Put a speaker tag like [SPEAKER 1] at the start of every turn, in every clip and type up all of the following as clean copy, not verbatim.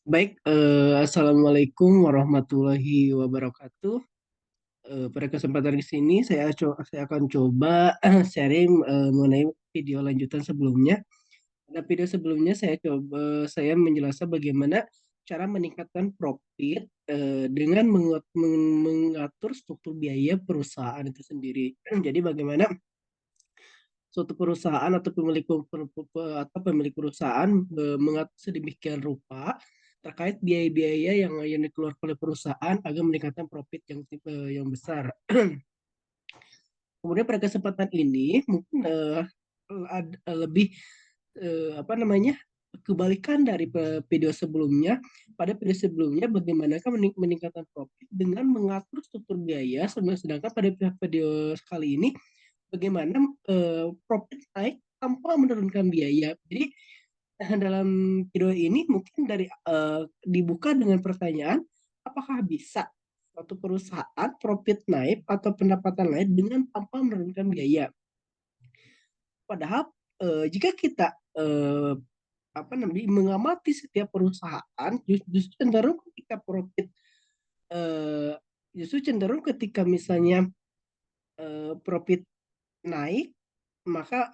[SPEAKER 1] Baik, Assalamualaikum warahmatullahi wabarakatuh. Pada kesempatan di sini saya akan coba sharing mengenai video lanjutan sebelumnya. Pada video sebelumnya saya menjelaskan bagaimana cara meningkatkan profit dengan mengatur struktur biaya perusahaan itu sendiri. Jadi bagaimana suatu perusahaan atau pemilik perusahaan mengatur sedemikian rupa terkait biaya-biaya yang dikeluarkan oleh perusahaan agar meningkatkan profit yang besar. Kemudian pada kesempatan ini mungkin lebih apa namanya kebalikan dari video sebelumnya. Pada video sebelumnya bagaimana meningkatkan profit dengan mengatur struktur biaya, sedangkan pada video sekali ini bagaimana profit naik tanpa menurunkan biaya. Jadi dalam video ini mungkin dibuka dengan pertanyaan, apakah bisa suatu perusahaan profit naik atau pendapatan naik dengan tanpa menurunkan biaya? Padahal jika kita apa namanya mengamati setiap perusahaan, justru cenderung ketika profit eh, justru cenderung ketika misalnya profit naik, maka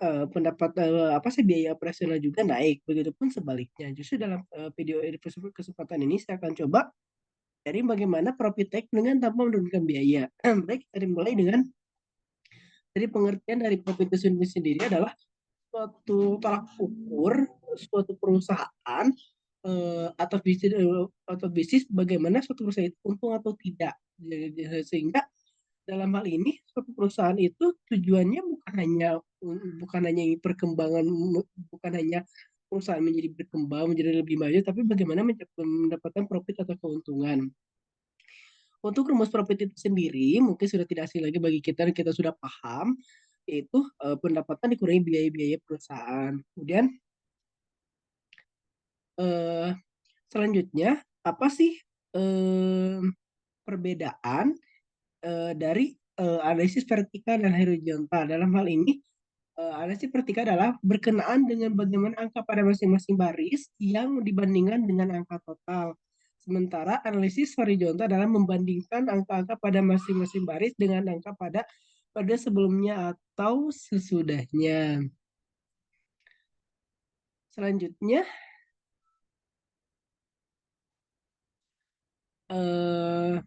[SPEAKER 1] apa sih biaya operasional juga naik. Begitupun sebaliknya. Justru dalam video kesempatan ini saya akan coba dari bagaimana profit take dengan tanpa menurunkan biaya. Baik, dari mulai dengan dari pengertian dari profit itu sendiri adalah suatu tolak ukur suatu perusahaan atau bisnis bagaimana suatu perusahaan itu untung atau tidak. Sehingga dalam hal ini suatu perusahaan itu tujuannya bukan hanya perkembangan, bukan hanya perusahaan menjadi berkembang menjadi lebih maju, tapi bagaimana mendapatkan profit atau keuntungan. Untuk rumus profit itu sendiri mungkin sudah tidak asing lagi bagi kita dan kita sudah paham, yaitu pendapatan dikurangi biaya-biaya perusahaan. Kemudian eh, selanjutnya apa sih eh, perbedaan dari analisis vertikal dan horizontal? Dalam hal ini analisis vertikal adalah berkenaan dengan bagaimana angka pada masing-masing baris yang dibandingkan dengan angka total. Sementara analisis horizontal adalah membandingkan angka-angka pada masing-masing baris dengan angka pada sebelumnya atau sesudahnya. Selanjutnya, eh,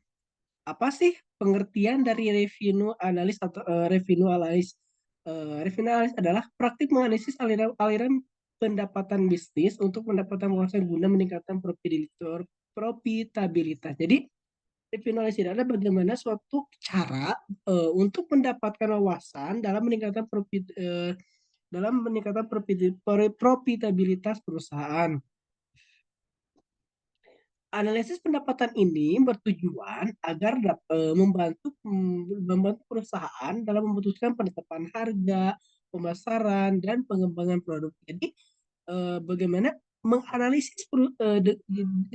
[SPEAKER 1] apa sih pengertian dari revenue analis atau revenue analis? Revenue analis adalah praktik menganalisis aliran pendapatan bisnis untuk mendapatkan penghasilan guna meningkatkan profitabilitas. Jadi revenue analis adalah bagaimana suatu cara untuk mendapatkan wawasan dalam meningkatkan profitabilitas perusahaan. Analisis pendapatan ini bertujuan agar membantu perusahaan dalam memutuskan penetapan harga, pemasaran, dan pengembangan produk. Jadi bagaimana menganalisis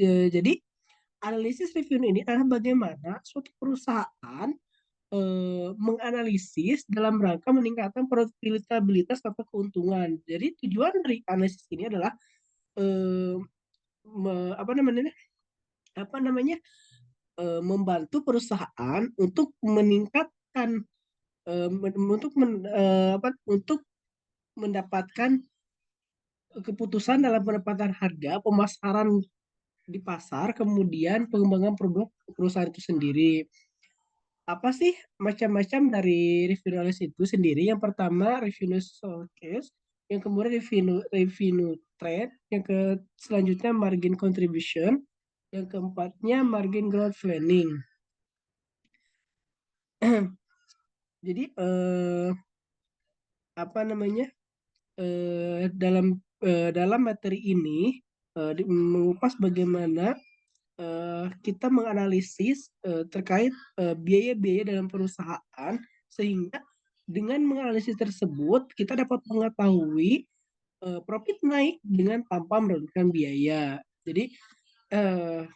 [SPEAKER 1] jadi analisis review ini adalah bagaimana suatu perusahaan menganalisis dalam rangka meningkatkan profitabilitas atau keuntungan. Jadi tujuan dari analisis ini adalah eh, apa namanya membantu perusahaan untuk meningkatkan untuk mendapatkan keputusan dalam penetapan harga, pemasaran di pasar, kemudian pengembangan produk perusahaan itu sendiri. Apa sih macam-macam dari revenue analysis itu sendiri? Yang pertama revenue showcase, yang kemudian revenue trend, yang selanjutnya margin contribution, yang keempatnya margin growth planning. Jadi apa namanya dalam materi ini mengupas bagaimana kita menganalisis terkait biaya-biaya dalam perusahaan, sehingga dengan menganalisis tersebut kita dapat mengetahui profit naik dengan tanpa menurunkan biaya. Jadi eh,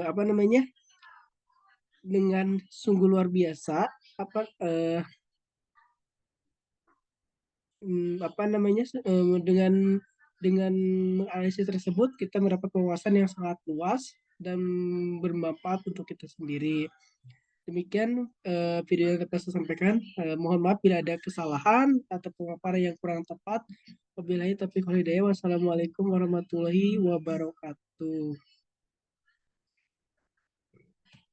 [SPEAKER 1] apa namanya dengan sungguh luar biasa apa apa namanya dengan menganalisis tersebut kita mendapat wawasan yang sangat luas dan bermanfaat untuk kita sendiri. Demikian video yang dapat saya sampaikan. Mohon maaf bila ada kesalahan atau pemaparan yang kurang tepat. Wabillahi taufiq wal hidayah. Wassalamualaikum warahmatullahi wabarakatuh.